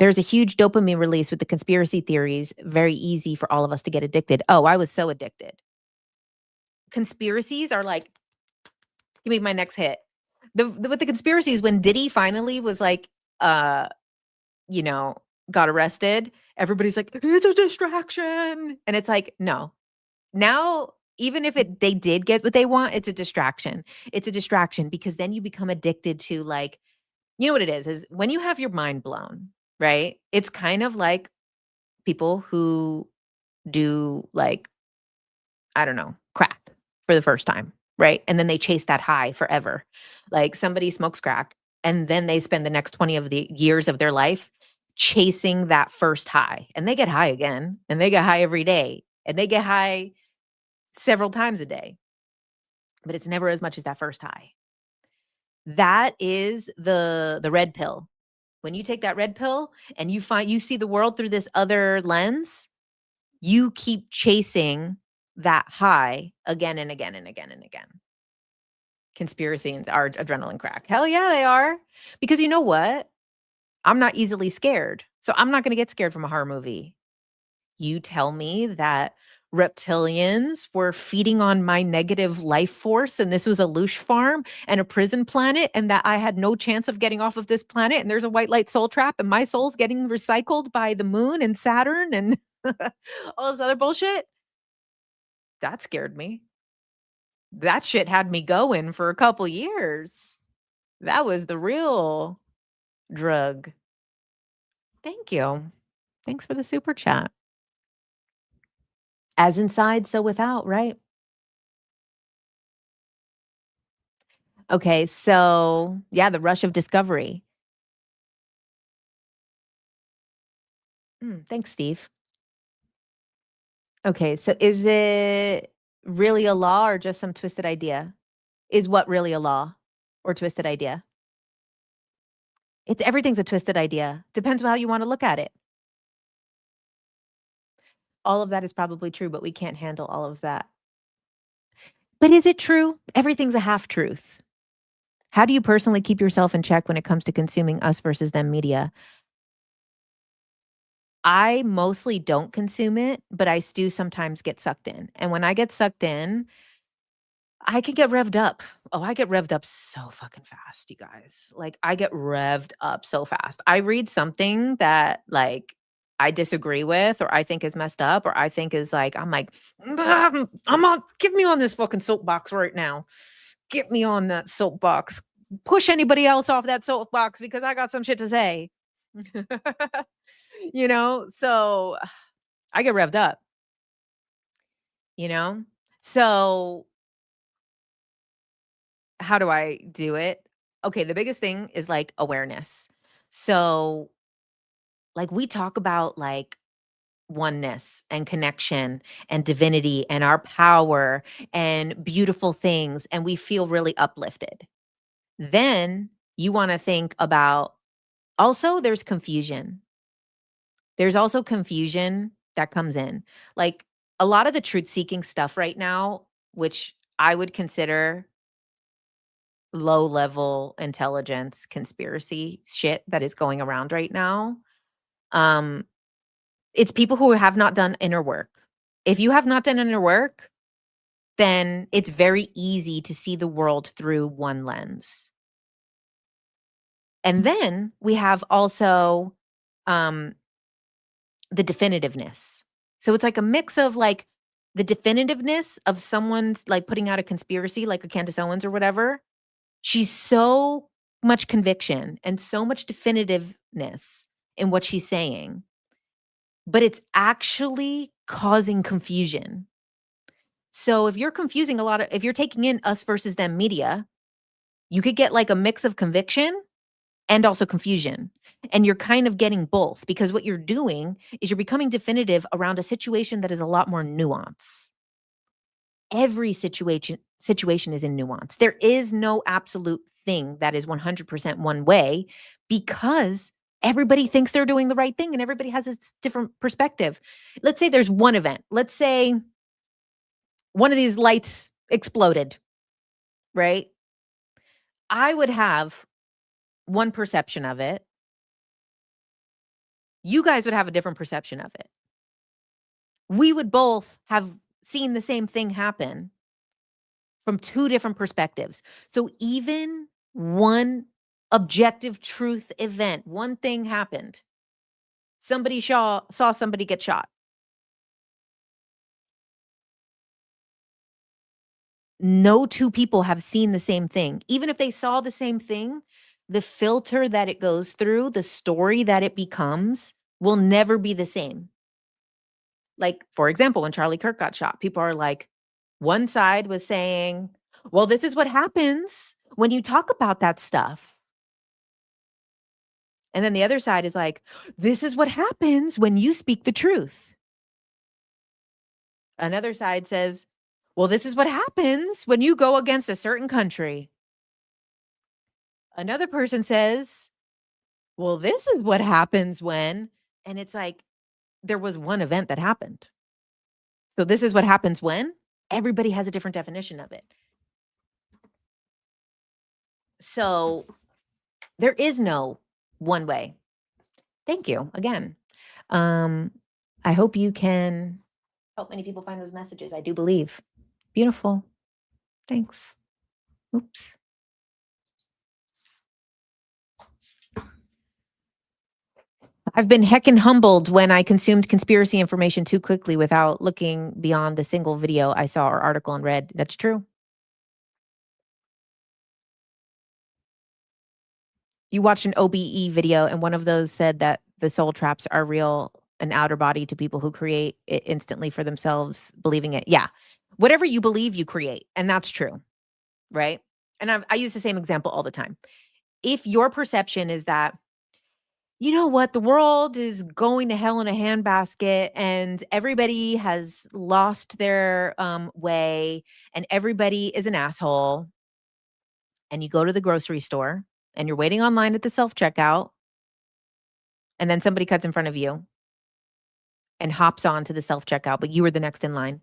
There's a huge dopamine release with the conspiracy theories. Very easy for all of us to get addicted. Oh, I was so addicted. Conspiracies are like, give me my next hit. With the conspiracies, when Diddy finally was like, uh, you know, got arrested, everybody's like, it's a distraction. And it's like, no. Now, even if they did get what they want, it's a distraction. It's a distraction because then you become addicted to, like, you know what it is when you have your mind blown, right? It's kind of like people who do, like, I don't know, crack for the first time, right? And then they chase that high forever. Like, somebody smokes crack and then they spend the next 20 of the years of their life chasing that first high, and they get high again, and they get high every day, and they get high several times a day, but it's never as much as that first high. That is the red pill. When you take that red pill and you see the world through this other lens, you keep chasing that high again and again and again and again. Conspiracies are adrenaline crack. Hell yeah, they are. Because you know what? I'm not easily scared. So I'm not going to get scared from a horror movie. You tell me that reptilians were feeding on my negative life force and this was a loosh farm and a prison planet and that I had no chance of getting off of this planet and there's a white light soul trap and my soul's getting recycled by the moon and Saturn and all this other bullshit. That scared me. That shit had me going for a couple years. That was the real drug. Thank you. Thanks for the super chat. As inside, so without, right? Okay, so yeah, the rush of discovery. Thanks, Steve. Okay, so is it really a law or just some twisted idea? Is what really a law or twisted idea? Everything's a twisted idea. Depends on how you want to look at it. All of that is probably true, but we can't handle all of that. But is it true? Everything's a half truth. How do you personally keep yourself in check when it comes to consuming us versus them media? I mostly don't consume it, but I do sometimes get sucked in. And when I get sucked in, I can get revved up. Oh, I get revved up so fucking fast, you guys. Like, I get revved up so fast. I read something that, like, I disagree with or I think is messed up or I think is like, I'm like, I'm on, get me on this fucking soapbox right now. Get me on that soapbox. Push anybody else off that soapbox because I got some shit to say. So I get revved up, you know? So how do I do it? Okay, the biggest thing is like awareness. So, like, we talk about like oneness and connection and divinity and our power and beautiful things, and we feel really uplifted. Then you want to think about also there's confusion. There's also confusion that comes in. Like, a lot of the truth seeking stuff right now, which I would consider low level intelligence conspiracy shit that is going around right now. Um, it's people who have not done inner work. If you have not done inner work, then it's very easy to see the world through one lens. And then we have also um, the definitiveness. So it's like a mix of like the definitiveness of someone's like putting out a conspiracy, like a Candace Owens or whatever. She's so much conviction and so much definitiveness in what she's saying, but it's actually causing confusion. So if you're confusing if you're taking in us versus them media, you could get like a mix of conviction and also confusion. And you're kind of getting both because what you're doing is you're becoming definitive around a situation that is a lot more nuance. Every situation is in nuance. There is no absolute thing that is 100% one way because everybody thinks they're doing the right thing and everybody has a different perspective. Let's say there's one event. Let's say one of these lights exploded, right? I would have one perception of it. you guys would have a different perception of it. We would both have seen the same thing happen from two different perspectives. So even one objective truth event, one thing happened. Somebody saw somebody get shot. No two people have seen the same thing. Even if they saw the same thing, the filter that it goes through, the story that it becomes will never be the same. Like, for example, when Charlie Kirk got shot, people are like, one side was saying, well, this is what happens when you talk about that stuff. And then the other side is like, this is what happens when you speak the truth. Another side says, well, this is what happens when you go against a certain country. Another person says, well, this is what happens when, and it's like, there was one event that happened. So this is what happens when everybody has a different definition of it. So there is no one way. Thank you again. I hope you can help many people find those messages. I do believe. Beautiful. Thanks. Oops. I've been heckin' humbled when I consumed conspiracy information too quickly without looking beyond the single video I saw or article and read. That's true. You watched an OBE video and one of those said that the soul traps are real and outer body to people who create it instantly for themselves, believing it. Yeah. Whatever you believe, you create. And that's true. Right. And I use the same example all the time. If your perception is that, you know what, the world is going to hell in a handbasket and everybody has lost their way and everybody is an asshole, and you go to the grocery store and you're waiting online at the self-checkout, and then somebody cuts in front of you and hops on to the self-checkout, but you were the next in line.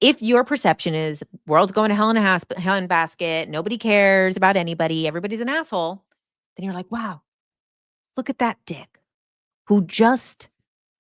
If your perception is world's going to hell in a handbasket, nobody cares about anybody, everybody's an asshole, then you're like, wow, look at that dick who just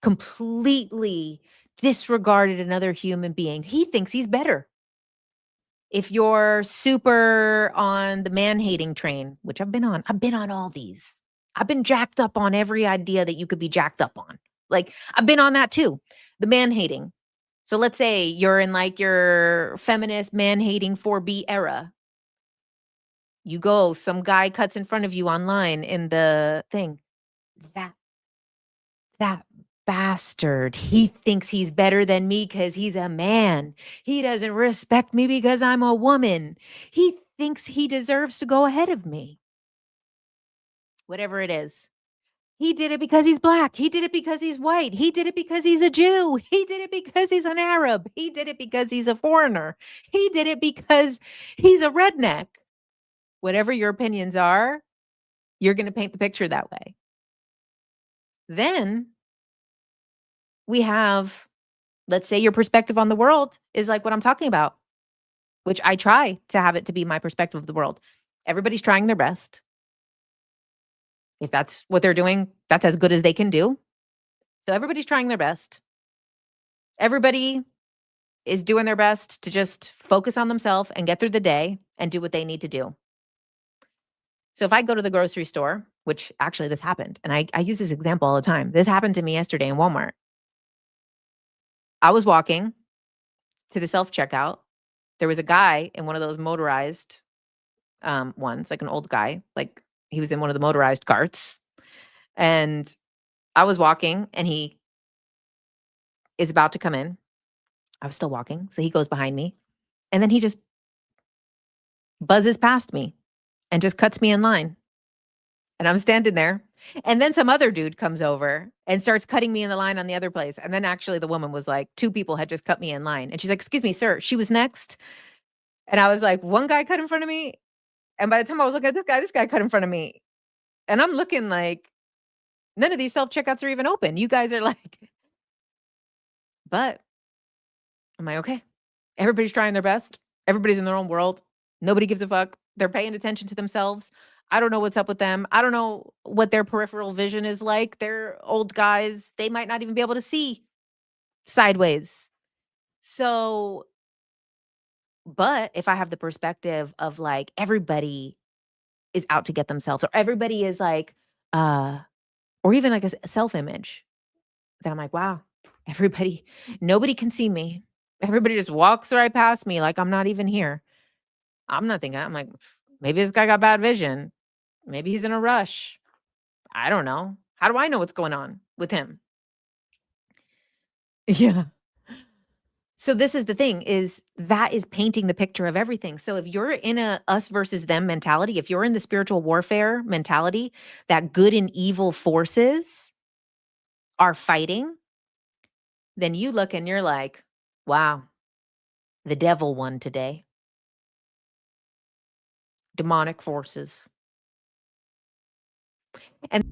completely disregarded another human being. He thinks he's better. If you're super on the man-hating train, which I've been on all these. I've been jacked up on every idea that you could be jacked up on. Like, I've been on that too. The man-hating. So let's say you're in like your feminist man-hating 4B era. You go, some guy cuts in front of you online in the thing. That bastard, he thinks he's better than me because he's a man. He doesn't respect me because I'm a woman. He thinks he deserves to go ahead of me. Whatever it is. He did it because he's black. He did it because he's white. He did it because he's a Jew. He did it because he's an Arab. He did it because he's a foreigner. He did it because he's a redneck. Whatever your opinions are, you're going to paint the picture that way. Then we have, let's say your perspective on the world is like what I'm talking about, which I try to have it to be my perspective of the world. Everybody's trying their best. If that's what they're doing, that's as good as they can do. So everybody's trying their best. Everybody is doing their best to just focus on themselves and get through the day and do what they need to do. So if I go to the grocery store, which actually this happened, and I use this example all the time. This happened to me yesterday in Walmart. I was walking to the self-checkout. There was a guy in one of those motorized ones, like an old guy, like he was in one of the motorized carts. And I was walking and he is about to come in. I was still walking. So he goes behind me and then he just buzzes past me and just cuts me in line. And I'm standing there. And then some other dude comes over and starts cutting me in the line on the other place. And then actually the woman was like, two people had just cut me in line. And she's like, excuse me, sir, she was next. And I was like, one guy cut in front of me. And by the time I was looking at this guy cut in front of me. And I'm looking like, none of these self-checkouts are even open. You guys are like, but I'm like, okay, everybody's trying their best. Everybody's in their own world. Nobody gives a fuck. They're paying attention to themselves. I don't know what's up with them. I don't know what their peripheral vision is like. They're old guys. They might not even be able to see sideways. So, but if I have the perspective of like everybody is out to get themselves, or everybody is like, or even like a self-image, then I'm like, wow, everybody, nobody can see me. Everybody just walks right past me like I'm not even here. I'm not thinking, I'm like, maybe this guy got bad vision. Maybe he's in a rush. I don't know. How do I know what's going on with him? Yeah. So this is the thing, is that is painting the picture of everything. So if you're in a us versus them mentality, if you're in the spiritual warfare mentality, that good and evil forces are fighting, then you look and you're like, wow, the devil won today. Demonic forces. And